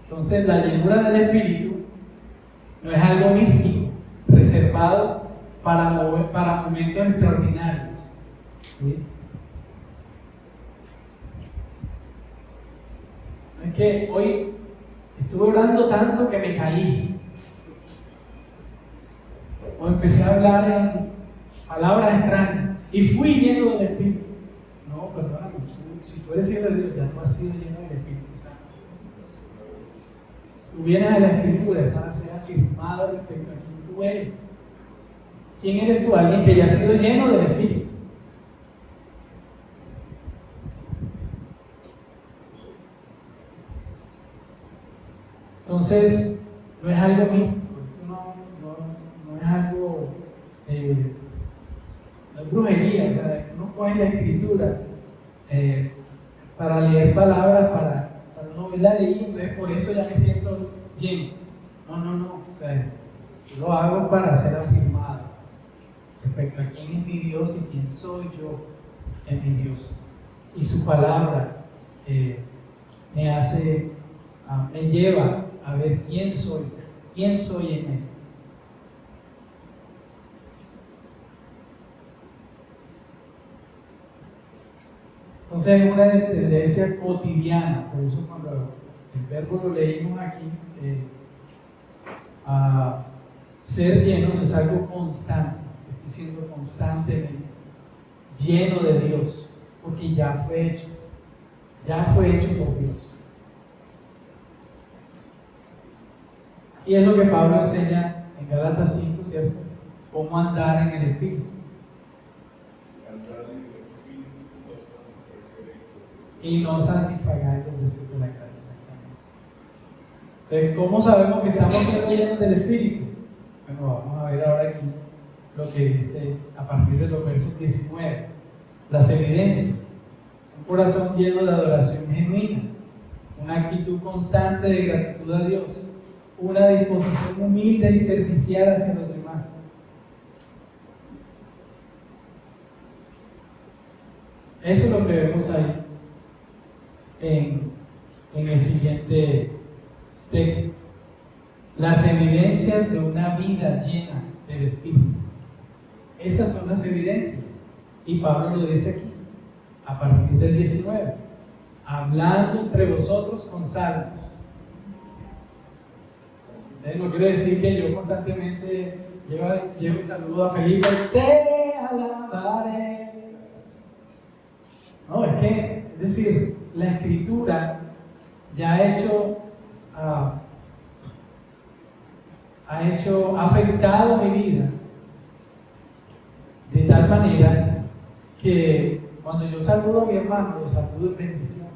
Entonces la llenura del Espíritu no es algo místico, reservado para momentos extraordinarios, ¿sí? No es que hoy estuve orando tanto que me caí, o empecé a hablar en palabras extrañas y fui lleno del Espíritu. No, no, perdóname, si tú eres hijo de Dios, ya tú has sido lleno del Espíritu Santo. Tú vienes a la Escritura para ser afirmado respecto a quién tú eres. ¿Quién eres tú? Alguien que ya ha sido lleno del Espíritu. Entonces, no es algo místico, no es algo, no es brujería, o sea, uno coge la Escritura para leer palabras, para no verla leí, entonces por eso ya me siento lleno. No, o sea, yo lo hago para ser afirmado respecto a quién es mi Dios y quién soy yo en mi Dios. Y su palabra me lleva a ver quién soy en Él. Entonces es una dependencia cotidiana, por eso cuando el verbo lo leímos aquí, a ser llenos es algo constante. Estoy siendo constantemente lleno de Dios, porque ya fue hecho por Dios. Y es lo que Pablo enseña en Gálatas 5, ¿cierto? Cómo andar en el Espíritu. Y no satisfagáis los deseos de la carne. Entonces, ¿cómo sabemos que estamos siendo llenos del Espíritu? Bueno, vamos a ver ahora aquí lo que dice a partir de los versos 19. Las evidencias. Un corazón lleno de adoración genuina, una actitud constante de gratitud a Dios, una disposición humilde y servicial hacia los demás. Eso es lo que vemos ahí en el siguiente texto. Las evidencias de una vida llena del Espíritu. Esas son las evidencias. Y Pablo lo dice aquí, a partir del 19. Hablando entre vosotros con salmos. No quiere decir que yo constantemente llevo y saludo a Felipe, te alabaré. No, es decir, la Escritura ya ha afectado mi vida de tal manera que cuando yo saludo a mi hermano, lo saludo en bendición.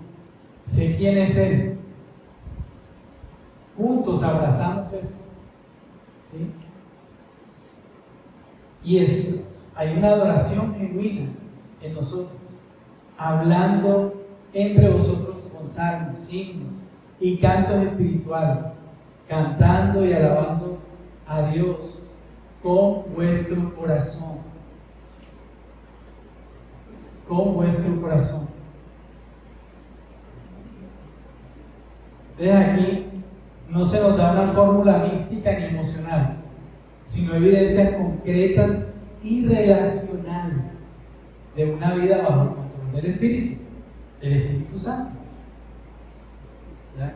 Sé quién es él. Juntos abrazamos eso. ¿Sí? Y eso, hay una adoración genuina en nosotros, hablando entre vosotros con salmos, himnos y cantos espirituales, cantando y alabando a Dios con vuestro corazón. Con vuestro corazón. Desde aquí no se nos da una fórmula mística ni emocional, sino evidencias concretas y relacionales de una vida bajo el control del Espíritu Santo. ¿Ya?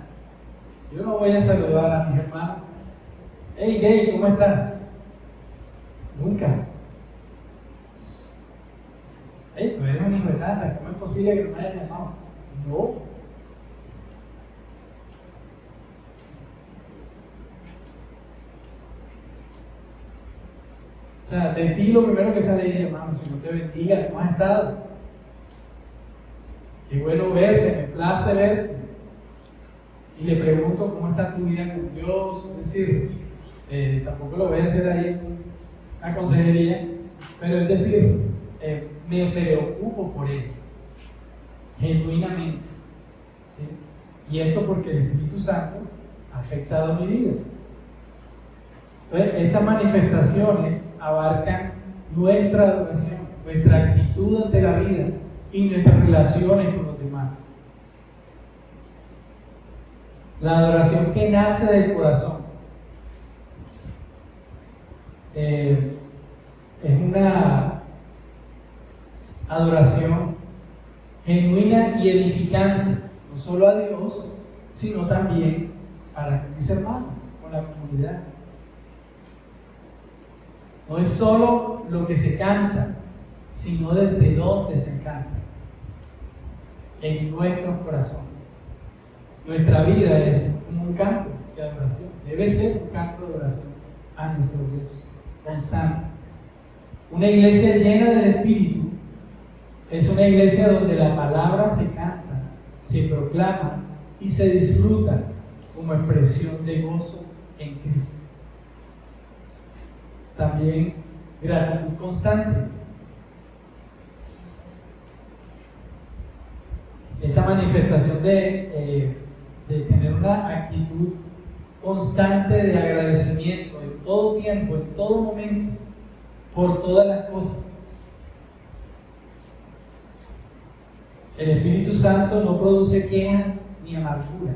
Yo no voy a saludar a mis hermanos. Hey, gay, ¿cómo estás? Nunca. Hey, tú eres un hijo de tata, ¿cómo es posible que no me hayas llamado? No. O sea, de ti lo primero que sale es, hermano, Señor te bendiga, ¿cómo has estado? Qué bueno verte, me place verte. Y le pregunto cómo está tu vida con Dios, es decir, tampoco lo voy a hacer ahí en una consejería, pero es decir, me preocupo por él, genuinamente. ¿Sí? Y esto porque el Espíritu Santo ha afectado mi vida. Entonces, estas manifestaciones abarcan nuestra adoración, nuestra actitud ante la vida y nuestras relaciones con los demás. La adoración que nace del corazón es una adoración genuina y edificante, no solo a Dios, sino también para mis hermanos, con la comunidad. No es solo lo que se canta, sino desde dónde se canta. en nuestros corazones. Nuestra vida es como un canto de adoración, debe ser un canto de adoración a nuestro Dios, constante. Una iglesia llena del Espíritu es una iglesia donde la palabra se canta, se proclama y se disfruta como expresión de gozo en Cristo. También gratitud constante. Esta manifestación de tener una actitud constante de agradecimiento en todo tiempo, en todo momento, por todas las cosas. El Espíritu Santo no produce quejas ni amargura,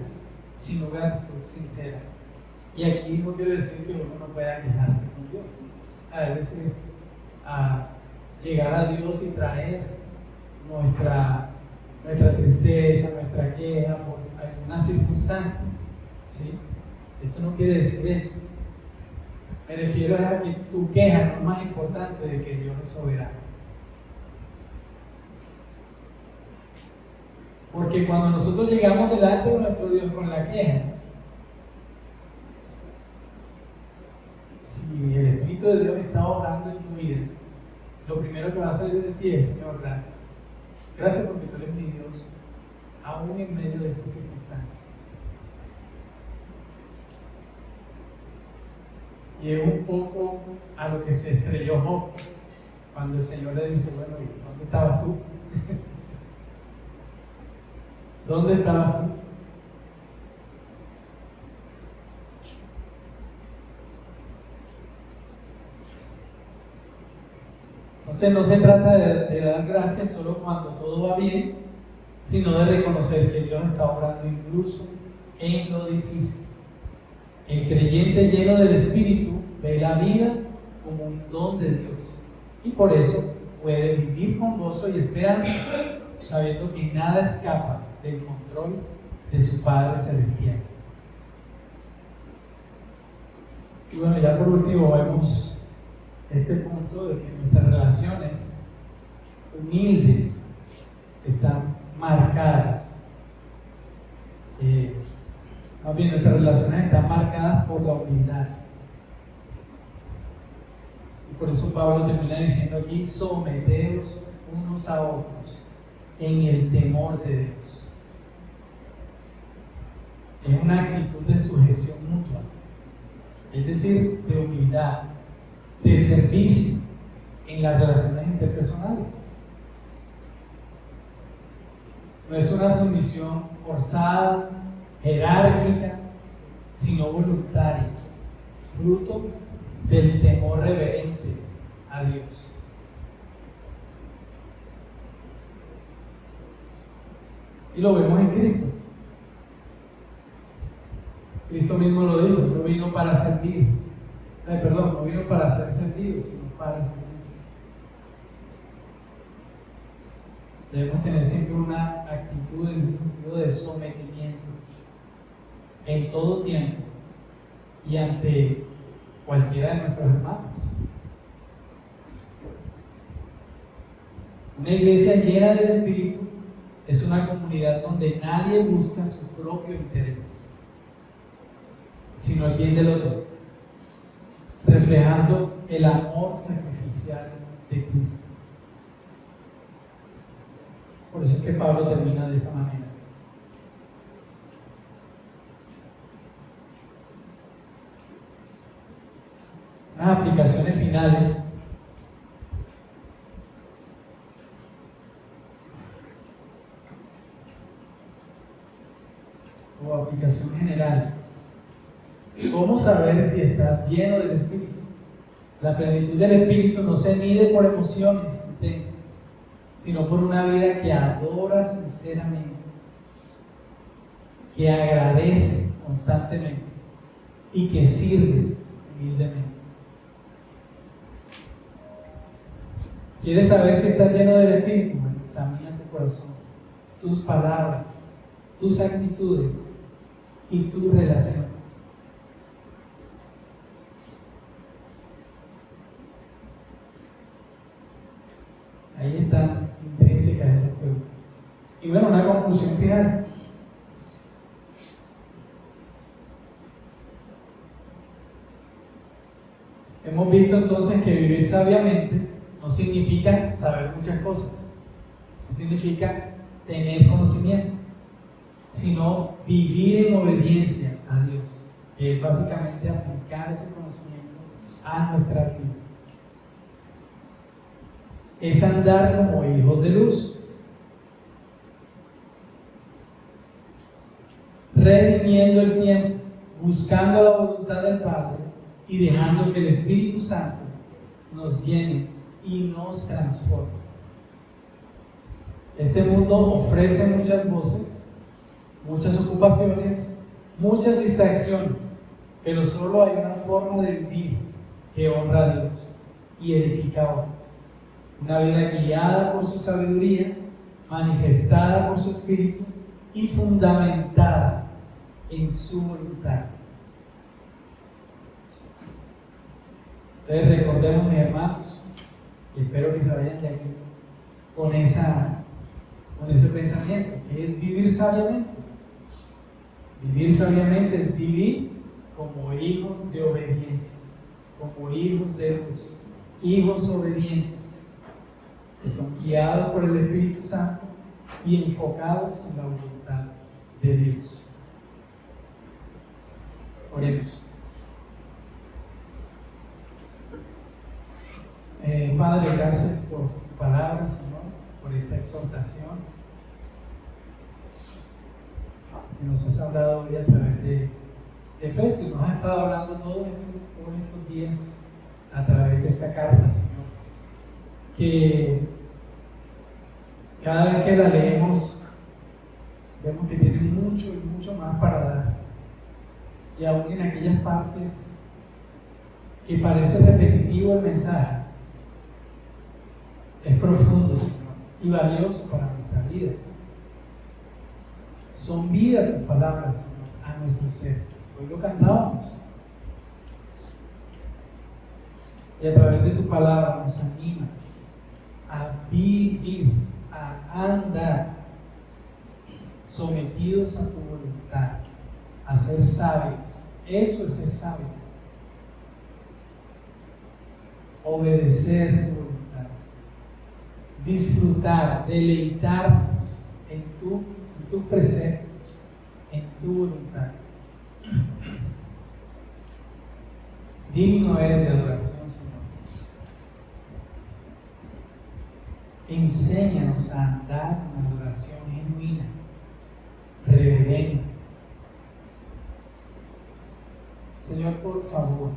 sino gratitud sincera. Y aquí no quiero decir que uno no pueda quejarse con Dios. Es decir, a llegar a Dios y traer nuestra tristeza, nuestra queja por alguna circunstancia, ¿sí? Esto no quiere decir eso. Me refiero a que tu queja no es más importante de que Dios es soberano. Porque cuando nosotros llegamos delante de nuestro Dios con la queja, si el Espíritu de Dios está obrando en tu vida, lo primero que va a salir de ti es: Señor, gracias. Gracias porque tú eres mi Dios, aún en medio de estas circunstancias. Y es un poco a lo que se estrelló Job cuando el Señor le dice: bueno, ¿dónde estabas tú? ¿Dónde estabas tú? Entonces no se trata de dar gracias solo cuando todo va bien, sino de reconocer que Dios está obrando incluso en lo difícil. El creyente lleno del Espíritu ve la vida como un don de Dios y por eso puede vivir con gozo y esperanza, sabiendo que nada escapa del control de su Padre Celestial. Y bueno, ya por último vemos este punto de que nuestras relaciones humildes están marcadas. Más bien, nuestras relaciones están marcadas por la humildad. Y por eso Pablo termina diciendo aquí: someteos unos a otros en el temor de Dios. Es una actitud de sujeción mutua, es decir, de humildad, de servicio en las relaciones interpersonales. No es una sumisión forzada, jerárquica, sino voluntaria, fruto del temor reverente a Dios. Y lo vemos en Cristo. Cristo mismo lo dijo: no vino para servir. No vino para ser servido, sino para servir. Debemos tener siempre una actitud en el sentido de sometimiento en todo tiempo y ante cualquiera de nuestros hermanos. Una iglesia llena del Espíritu es una comunidad donde nadie busca su propio interés, sino el bien del otro, reflejando el amor sacrificial de Cristo. Por eso es que Pablo termina de esa manera. Unas aplicaciones finales. O aplicación general. ¿Cómo saber si estás lleno del Espíritu? La plenitud del Espíritu no se mide por emociones intensas, sino por una vida que adora sinceramente, que agradece constantemente y que sirve humildemente. ¿Quieres saber si estás lleno del Espíritu? Bueno, examina tu corazón, tus palabras, tus actitudes y tus relaciones. Ahí están intrínsecas esas preguntas. Y bueno, una conclusión final. Hemos visto entonces que vivir sabiamente no significa saber muchas cosas, no significa tener conocimiento, sino vivir en obediencia a Dios, que es básicamente aplicar ese conocimiento a nuestra vida. Es andar como hijos de luz, redimiendo el tiempo, buscando la voluntad del Padre y dejando que el Espíritu Santo nos llene y nos transforme. Este mundo ofrece muchas voces, muchas ocupaciones, muchas distracciones, pero solo hay una forma de vivir que honra a Dios y edifica a otros. Una vida guiada por su sabiduría, manifestada por su Espíritu y fundamentada en su voluntad. Entonces recordemos, mis hermanos, y espero que se vayan de aquí con ese pensamiento, que es vivir sabiamente. Vivir sabiamente es vivir como hijos de obediencia, como hijos de luz, hijos obedientes, que son guiados por el Espíritu Santo y enfocados en la voluntad de Dios. Oremos. Padre, gracias por tu palabra, Señor, por esta exhortación que nos has hablado hoy a través de Efesios. Nos has estado hablando todos estos días a través de esta carta, Señor, que cada vez que la leemos vemos que tiene mucho y mucho más para dar, y aún en aquellas partes que parece repetitivo el mensaje, es profundo, Señor, y valioso para nuestra vida. Son vida tus palabras, Señor, a nuestro ser. Hoy lo cantábamos. Y a través de tu palabra nos animas a vivir, a andar sometidos a tu voluntad, a ser sabios. Eso es ser sabio. Obedecer tu voluntad. Disfrutar, deleitarnos en tus preceptos, en tu voluntad. Digno eres de adoración, Señor. Enséñanos a andar en adoración genuina, reverente. Señor, por favor,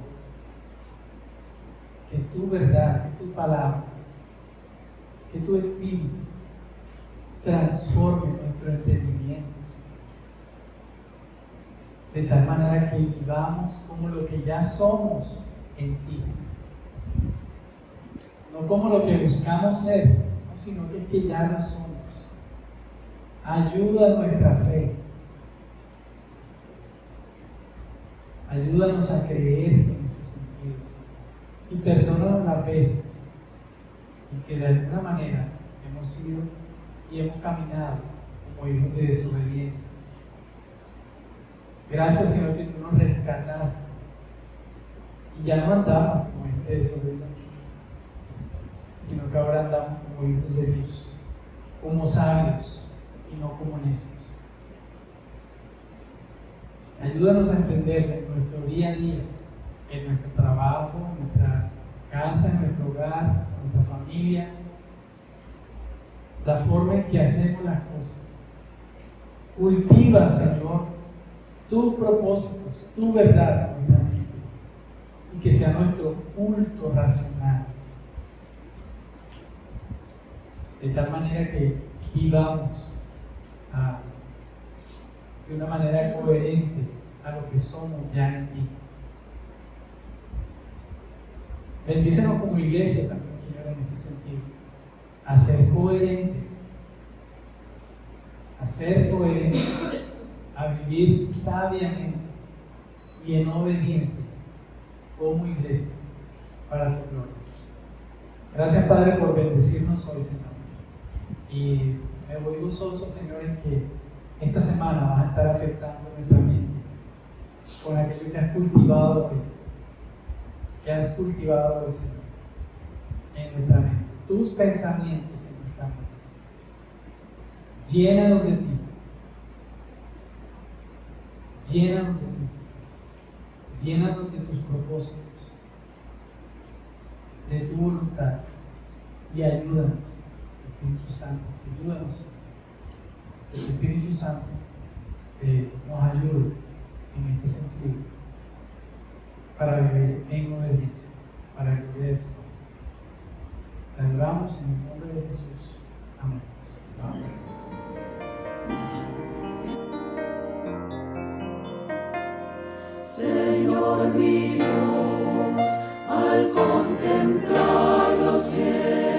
que tu verdad, que tu palabra, que tu Espíritu transforme nuestro entendimiento, de tal manera que vivamos como lo que ya somos en ti, no como lo que buscamos ser, ¿no? Sino que ya lo somos. Ayuda nuestra fe, ayúdanos a creer en ese sentido, y perdónanos las veces en que de alguna manera hemos sido y hemos caminado como hijos de desobediencia. Gracias, Señor, que tú nos rescataste y ya no andamos como hijos de desobediencia, sino que ahora andamos como hijos de Dios, como sabios y no como necios. Ayúdanos a entender en nuestro día a día, en nuestro trabajo, en nuestra casa, en nuestro hogar, en nuestra familia, la forma en que hacemos las cosas. Cultiva, Señor, tus propósitos, tu verdad en nuestra mente, y que sea nuestro culto racional, de tal manera que vivamos de una manera coherente a lo que somos ya en ti. Bendícenos como iglesia también, Señor, en ese sentido, a ser coherentes, a vivir sabiamente y en obediencia como iglesia para tu gloria. Gracias, Padre, por bendecirnos hoy, Señor, y Me voy gozoso, Señor, en que esta semana vas a estar afectando nuestra mente con aquello que has cultivado hoy. Que has cultivado hoy, Señor, en nuestra mente. Tus pensamientos en nuestra mente. Llénanos de ti. Llénanos de ti, Señor. Llénanos de tus propósitos, de tu voluntad. Y ayúdanos, Espíritu Santo. Ayúdanos, Señor. Que tu Espíritu Santo nos ayude en este sentido para vivir en obediencia, para el gloria de tu nombre. Te adoramos en el nombre de Jesús. Amén. Señor mi Dios, al contemplar los cielos,